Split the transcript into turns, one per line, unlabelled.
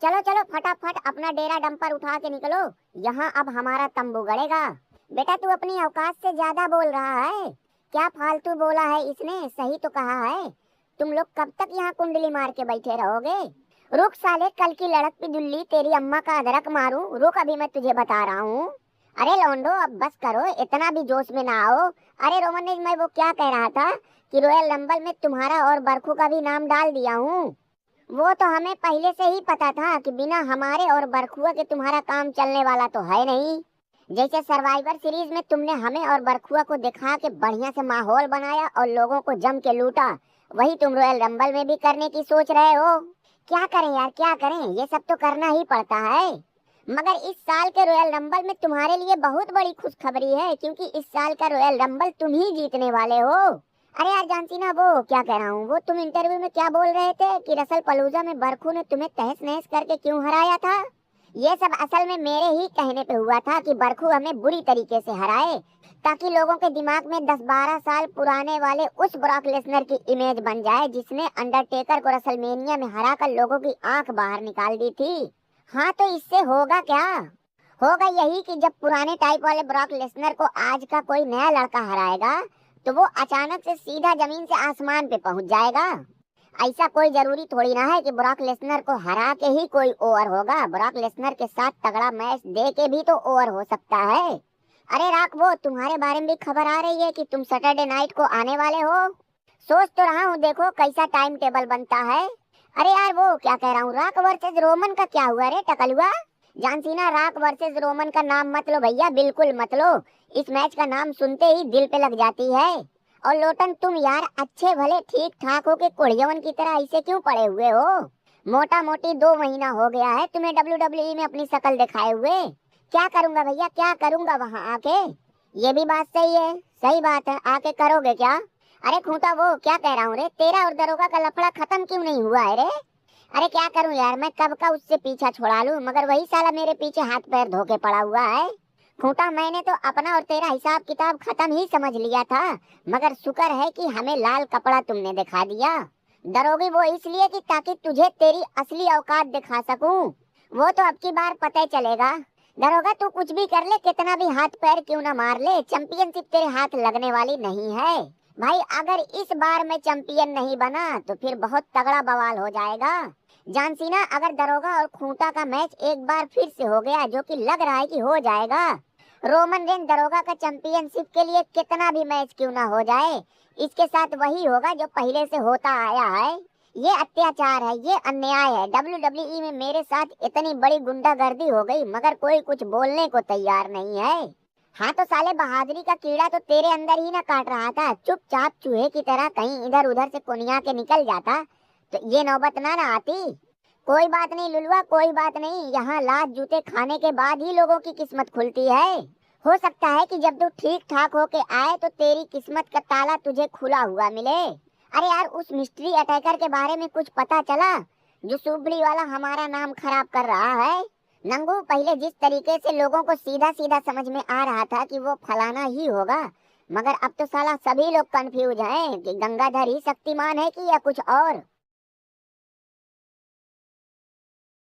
चलो चलो फटाफट अपना डेरा डंपर उठा के निकलो, यहाँ अब हमारा तंबू गड़ेगा। बेटा तू अपनी औकात से ज्यादा बोल रहा है। क्या फालतू बोला है इसने, सही तो कहा है। तुम लोग कब तक यहाँ कुंडली मार के बैठे रहोगे? रुक साले, कल की लड़क की दुल्ली तेरी अम्मा का अदरक मारूं। रुक, अभी मैं तुझे बता रहा हूँ। अरे लौंडो अब बस करो, इतना भी जोश में ना आओ। अरे रोमन ने, मैं वो क्या कह रहा था कि रॉयल रंबल में तुम्हारा और बरखू का भी नाम डाल दिया हूँ। वो तो हमें पहले से ही पता था कि बिना हमारे और बरखुआ के तुम्हारा काम चलने वाला तो है नहीं। जैसे सर्वाइवर सीरीज में तुमने हमें और बरखुआ को दिखा के बढ़िया से माहौल बनाया और लोगों को जम के लूटा, वही तुम रॉयल रंबल में भी करने की सोच रहे हो। क्या करें यार, क्या करें, ये सब तो करना ही पड़ता है। मगर इस साल के रॉयल रंबल में तुम्हारे लिए बहुत बड़ी खुशखबरी है, क्योंकि इस साल का रॉयल रंबल तुम ही जीतने वाले हो। अरे यार जानती ना, वो क्या कह रहा हूँ, वो तुम इंटरव्यू में क्या बोल रहे थे कि रसल पलूजा में बरखू ने तुम्हें तहस नहस करके क्यों हराया था? ये सब असल में मेरे ही कहने पे हुआ था कि बरखू हमें बुरी तरीके से हराए, ताकि लोगों के दिमाग में 10-12 साल पुराने वाले उस ब्रॉक लेसनर की इमेज बन जाए जिसने अंडरटेकर को रसलमेनिया में हराकर लोगों की आंख बाहर निकाल दी थी। हाँ तो इससे होगा क्या? होगा यही कि जब पुराने टाइप वाले ब्रॉक लेसनर को आज का कोई नया लड़का हराएगा तो वो अचानक से सीधा जमीन से आसमान पे पहुंच जाएगा। ऐसा कोई जरूरी थोड़ी ना है कि ब्रॉक लेसनर को हरा के ही कोई ओवर होगा। ब्रॉक लेसनर के साथ तगड़ा मैच दे के भी तो ओवर हो सकता है। अरे राक, वो तुम्हारे बारे में भी खबर आ रही है कि तुम सैटरडे नाइट को आने वाले हो। सोच तो रहा हूँ, देखो कैसा टाइम टेबल बनता है। अरे यार वो क्या कह रहा हूँ, राक वर्सेस रोमन का क्या हुआ रे टकलुआ? जानसीना, राक वर्सेस रोमन का नाम मत लो भैया, बिल्कुल मत लो। इस मैच का नाम सुनते ही दिल पे लग जाती है। और लोटन तुम यार अच्छे भले ठीक ठाक हो के कुड़ियवन की तरह ऐसे क्यों पड़े हुए हो? मोटा मोटी 2 महीना हो गया है तुम्हें WWE में अपनी शक्ल दिखाए हुए। क्या करूंगा भैया, क्या करूंगा वहाँ आके? ये भी बात सही है, सही बात है, आके करोगे क्या? अरे खूंटा, वो क्या कह रहा हूँ रे, तेरा और दरोगा का लफड़ा खत्म क्यों नहीं हुआ है रे? अरे क्या करूं यार, मैं कब का उससे पीछा छुड़ा लूं, मगर वही साला मेरे पीछे हाथ पैर धोके पड़ा हुआ है। खूंटा, मैंने तो अपना और तेरा हिसाब किताब खत्म ही समझ लिया था, मगर शुक्र है कि हमें लाल कपड़ा तुमने दिखा दिया। डरोगी वो इसलिए कि ताकि तुझे तेरी असली औकात दिखा सकूं। वो तो अब की बार पता चलेगा। डरोगा तू कुछ भी कर ले, कितना भी हाथ पैर क्यों न मार ले, चैंपियनशिप तेरे हाथ लगने वाली नहीं है भाई। अगर इस बार मैं चैंपियन नहीं बना तो फिर बहुत तगड़ा बवाल हो जाएगा। जानसीना, अगर दरोगा और खूंटा का मैच एक बार फिर से हो गया, जो कि लग रहा है कि हो जाएगा, रोमन रेन दरोगा का चैंपियनशिप के लिए कितना भी मैच क्यों ना हो जाए, इसके साथ वही होगा जो पहले से होता आया है। ये अत्याचार है, ये अन्याय है। WWE में मेरे साथ इतनी बड़ी गुंडागर्दी हो गई, मगर कोई कुछ बोलने को तैयार नहीं है। हाँ तो साले, बहादुरी का कीड़ा तो तेरे अंदर ही ना काट रहा था। चुपचाप चूहे की तरह कहीं इधर उधर से कुनिया के निकल जाता तो ये नौबत ना आती। कोई बात नहीं लुलुआ, कोई बात नहीं, यहाँ लात जूते खाने के बाद ही लोगों की किस्मत खुलती है। हो सकता है कि जब तू ठीक ठाक होके आए तो तेरी किस्मत का ताला तुझे खुला हुआ मिले। अरे यार, उस मिस्ट्री अटैकर के बारे में कुछ पता चला जो सुबड़ी वाला हमारा नाम खराब कर रहा है? नंगू, पहले जिस तरीके से लोगों को सीधा सीधा समझ में आ रहा था कि वो फलाना ही होगा, मगर अब तो साला सभी लोग कंफ्यूज हैं कि गंगाधर ही शक्तिमान है कि या कुछ और।